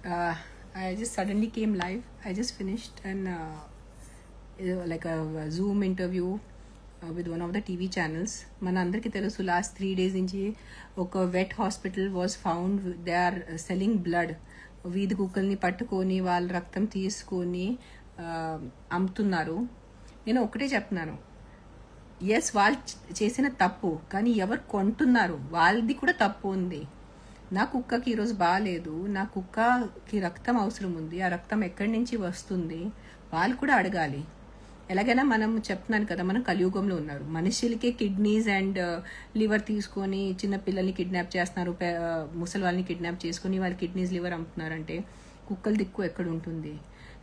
Uh, I just suddenly came live. I just finished like a Zoom interview with one of the TV channels. మన అందరికీ తెలుసు last 3 days నుంచి ఒక vet hospital was found. They are selling blood. వీధి కుక్కల్ని పట్టుకొని వాళ్ళ రక్తం తీసుకొని అమ్ముతున్నారు. నేను ఒకటే చెప్తున్నాను, ఎస్ వాళ్ళు చేసిన తప్పు, కానీ ఎవరు కొంటున్నారు వాళ్ళది కూడా తప్పు ఉంది. నా కుక్కకి ఈరోజు బాగాలేదు, నా కుక్కకి రక్తం అవసరం ఉంది, ఆ రక్తం ఎక్కడి నుంచి వస్తుంది వాళ్ళు కూడా అడగాలి. ఎలాగైనా మనం చెప్తున్నాను కదా, మనం కలియుగంలో ఉన్నారు. మనుషులకే కిడ్నీస్ అండ్ లివర్ తీసుకొని చిన్న పిల్లల్ని కిడ్నాప్ చేస్తున్నారు, ముసలి వాళ్ళని కిడ్నాప్ చేసుకొని వాళ్ళ కిడ్నీస్ లివర్ అమ్ముతున్నారంటే కుక్కల దిక్కు ఎక్కడ ఉంటుంది?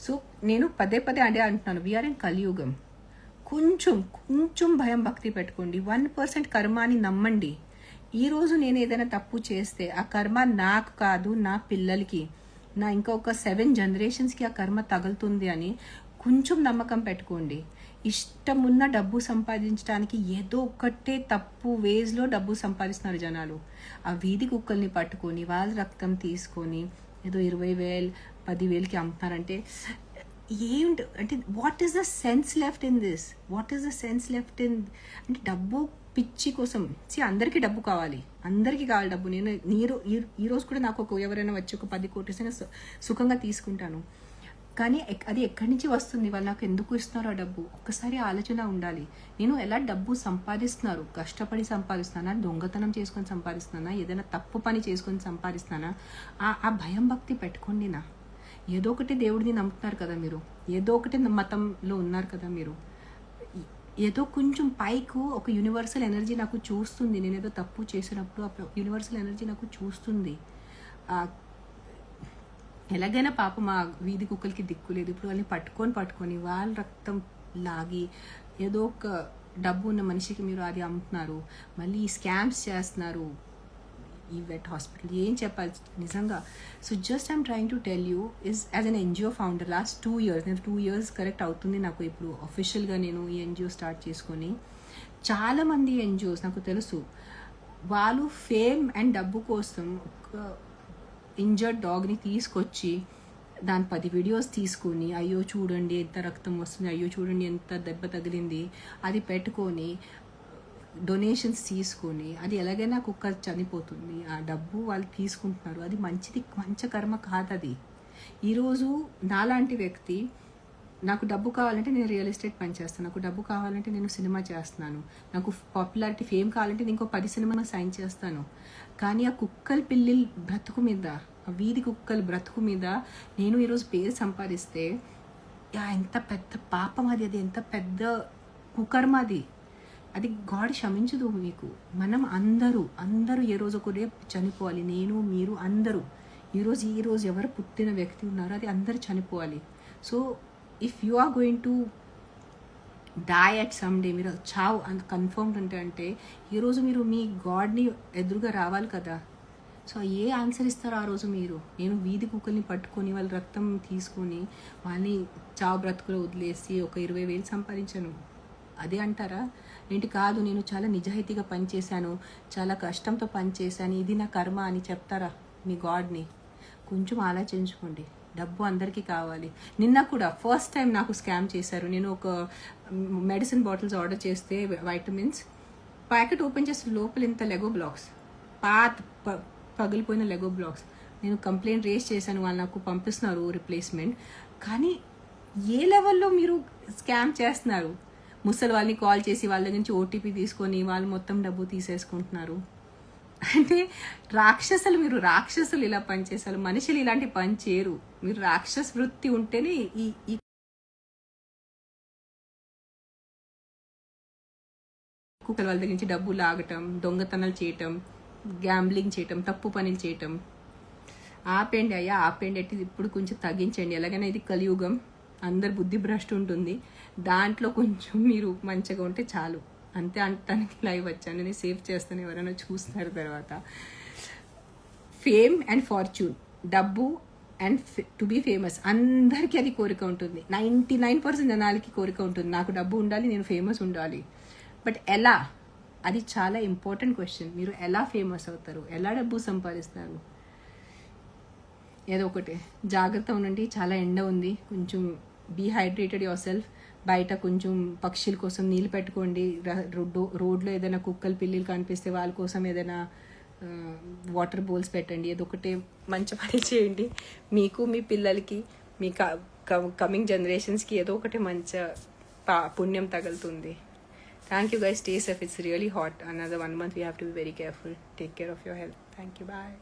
సో నేను పదే పదే అదే అంటున్నాను, వీఆర్ ఇన్ కలియుగం. కొంచెం భయం భక్తి పెట్టుకోండి. 1% కర్మాని నమ్మండి. ఈరోజు నేను ఏదైనా తప్పు చేస్తే ఆ కర్మ నాకు కాదు, నా పిల్లలకి, నా ఇంకొక 7 generations ఆ కర్మ తగులుతుంది అని కొంచెం నమ్మకం పెట్టుకోండి. ఇష్టమున్న డబ్బు సంపాదించడానికి ఏదో ఒకటే తప్పు వేస్లో డబ్బు సంపాదిస్తున్నారు జనాలు. ఆ వీధి కుక్కల్ని పట్టుకొని వాళ్ళ రక్తం తీసుకొని ఏదో 20,000 10,000కి అమ్ముతున్నారంటే ఏంటి అంటే, what is the sense left in this? What is the sense left in అంటే డబ్బు పిచ్చి కోసం. అందరికీ డబ్బు కావాలి, అందరికీ కావాలి డబ్బు. నేను ఈరోజు కూడా నాకు ఎవరైనా వచ్చి ఒక 10 కోట్లైనా సుఖంగా తీసుకుంటాను. కానీ అది ఎక్కడి నుంచి వస్తుంది, వాళ్ళు నాకు ఎందుకు ఇస్తున్నారు ఆ డబ్బు? ఒక్కసారి ఆలోచన ఉండాలి. నేను ఎలా డబ్బు సంపాదిస్తున్నారు? కష్టపడి సంపాదిస్తానా, దొంగతనం చేసుకొని సంపాదిస్తానా, ఏదైనా తప్పు పని చేసుకొని సంపాదిస్తానా? ఆ భయం భక్తి పెట్టుకోండి. ఏదో ఒకటి దేవుడిని నమ్ముతున్నారు కదా మీరు, ఏదో ఒకటి మతంలో ఉన్నారు కదా మీరు. ఏదో కొంచెం పైకు ఒక యూనివర్సల్ ఎనర్జీ నాకు చూస్తుంది. నేను ఏదో తప్పు చేసినప్పుడు ఆ యూనివర్సల్ ఎనర్జీ నాకు చూస్తుంది. ఎలాగైనా పాపం మా వీధి కుక్కలకి దిక్కు లేదు. ఇప్పుడు వాళ్ళని పట్టుకొని వాళ్ళ రక్తం లాగి ఏదో ఒక డబ్బు ఉన్న మనిషికి మీరు అది అమ్ముతున్నారు, మళ్ళీ స్కామ్స్ చేస్తున్నారు. ఈ వెట్ హాస్పిటల్ ఏం చెప్పాలి నిజంగా. So just I'm trying to tell you is as an NGO founder last 2 years, నేను 2 years కరెక్ట్ అవుతుంది నాకు ఇప్పుడు అఫీషియల్గా నేను ఈ ఎన్జిఓ స్టార్ట్ చేసుకొని. చాలామంది ఎన్జిఓస్ నాకు తెలుసు, వాళ్ళు ఫేమ్ అండ్ డబ్బు కోసం ఒక ఇంజర్డ్ డాగ్ని తీసుకొచ్చి దాని 10 వీడియోస్ తీసుకొని, అయ్యో చూడండి ఎంత రక్తం వస్తుంది, అయ్యో చూడండి ఎంత దెబ్బ తగిలింది, అది పెట్టుకొని డొనేషన్స్ తీసుకొని అది ఎలాగైనా కుక్క చనిపోతుంది. ఆ డబ్బు వాళ్ళు తీసుకుంటున్నారు. అది మంచి కర్మ కాదు అది. ఈరోజు నాలాంటి వ్యక్తి, నాకు డబ్బు కావాలంటే నేను రియల్ ఎస్టేట్ పని చేస్తాను, నాకు డబ్బు కావాలంటే నేను సినిమా చేస్తున్నాను, నాకు పాపులారిటీ ఫేమ్ కావాలంటే నేను ఇంకో 10 సినిమా సైన్ చేస్తాను. కానీ ఆ కుక్కల పిల్లి బ్రతుకు మీద, ఆ వీధి కుక్కల బ్రతుకు మీద నేను ఈరోజు పేరు సంపాదిస్తే ఎంత పెద్ద పాపం అది. అది ఎంత పెద్ద కుకర్మ అది. అది గాడ్ క్షమించదు మీకు. మనం అందరూ ఏ రోజు ఒకటే చనిపోవాలి. నేను, మీరు అందరూ ఈరోజు ఎవరు పుట్టిన వ్యక్తి ఉన్నారో అది అందరూ చనిపోవాలి. So if you are going to die at some day, మీరు చావు అంత కన్ఫర్మ్డ్ అంటే ఈరోజు మీరు మీ గాడ్ని ఎదురుగా రావాలి కదా. సో ఏ ఆన్సర్ ఇస్తారో ఆ రోజు మీరు? నేను వీధి కుక్కల్ని పట్టుకొని వాళ్ళ రక్తం తీసుకొని వాళ్ళని చావు బ్రతుకులో వదిలేసి ఒక 20,000 సంపాదించాను అదే అంటారా? ఏంటి కాదు, నేను చాలా నిజాయితీగా పనిచేశాను, చాలా కష్టంతో పనిచేశాను, ఇది నా కర్మ అని చెప్తారా మీ గాడ్ని? కొంచెం ఆలోచించుకోండి. డబ్బు అందరికీ కావాలి. నిన్న కూడా ఫస్ట్ టైం నాకు స్కామ్ చేశారు. నేను ఒక మెడిసిన్ బాటిల్స్ ఆర్డర్ చేస్తే వైటమిన్స్ ప్యాకెట్ ఓపెన్ చేస్తే లోపల ఇంత లెగో బ్లాక్స్, పగిలిపోయిన లెగో బ్లాక్స్. నేను కంప్లైంట్ రేస్ చేశాను, వాళ్ళు నాకు పంపిస్తున్నారు రిప్లేస్మెంట్. కానీ ఏ లెవెల్లో మీరు స్కామ్ చేస్తున్నారు? ముసలి వాళ్ళని కాల్ చేసి వాళ్ళ దగ్గర నుంచి ఓటీపీ తీసుకొని వాళ్ళు మొత్తం డబ్బు తీసేసుకుంటున్నారు. అంటే మీరు రాక్షసులు ఇలా పనిచేస్తారు. మనుషులు ఇలాంటి పని చేయరు. మీరు రాక్షస వృత్తి ఉంటేనే ఈ కుక్కల వాళ్ళ దగ్గర నుంచి డబ్బు లాగటం, దొంగతనాలు చేయటం, గ్యాంబ్లింగ్ చేయటం, తప్పు పనులు చేయటం. ఆపేండి అయ్యా, ఆపేండి. అంటే ఇప్పుడు కొంచెం తగ్గించండి. ఎలాగైనా ఇది కలియుగం, అందరు బుద్ధి భ్రష్టు ఉంటుంది. దాంట్లో కొంచెం మీరు మంచిగా ఉంటే చాలు. అంతే అంటానికి లైవ్ వచ్చాను. నేను సేవ్ చేస్తాను, ఎవరైనా చూస్తున్నారు. తర్వాత ఫేమ్ అండ్ ఫార్చ్యూన్, డబ్బు అండ్ టు బీ ఫేమస్, అందరికీ అది కోరిక ఉంటుంది. 99% జనాలకి కోరిక ఉంటుంది, నాకు డబ్బు ఉండాలి, నేను ఫేమస్ ఉండాలి. బట్ ఎలా? అది చాలా ఇంపార్టెంట్ క్వశ్చన్. మీరు ఎలా ఫేమస్ అవుతారు? ఎలా డబ్బు సంపాదిస్తారు? ఏదో ఒకటి జాగ్రత్త ఉండండి. చాలా ఎండ ఉంది, కొంచెం డీహైడ్రేటెడ్ యువర్ సెల్ఫ్. బయట కొంచెం పక్షుల కోసం నీళ్ళు పెట్టుకోండి. రోడ్లో ఏదైనా కుక్కలు పిల్లిలు కనిపిస్తే వాళ్ళ కోసం ఏదైనా వాటర్ బౌల్స్ పెట్టండి. ఏదో ఒకటి మంచి పని చేయండి. మీకు మీ పిల్లలకి మీ కమింగ్ జనరేషన్స్కి ఏదో ఒకటి మంచి పుణ్యం తగులుతుంది. Thank you guys. Stay safe. It's really hot. Another 1 month we have to be very careful. Take care of your health. Thank you. Bye.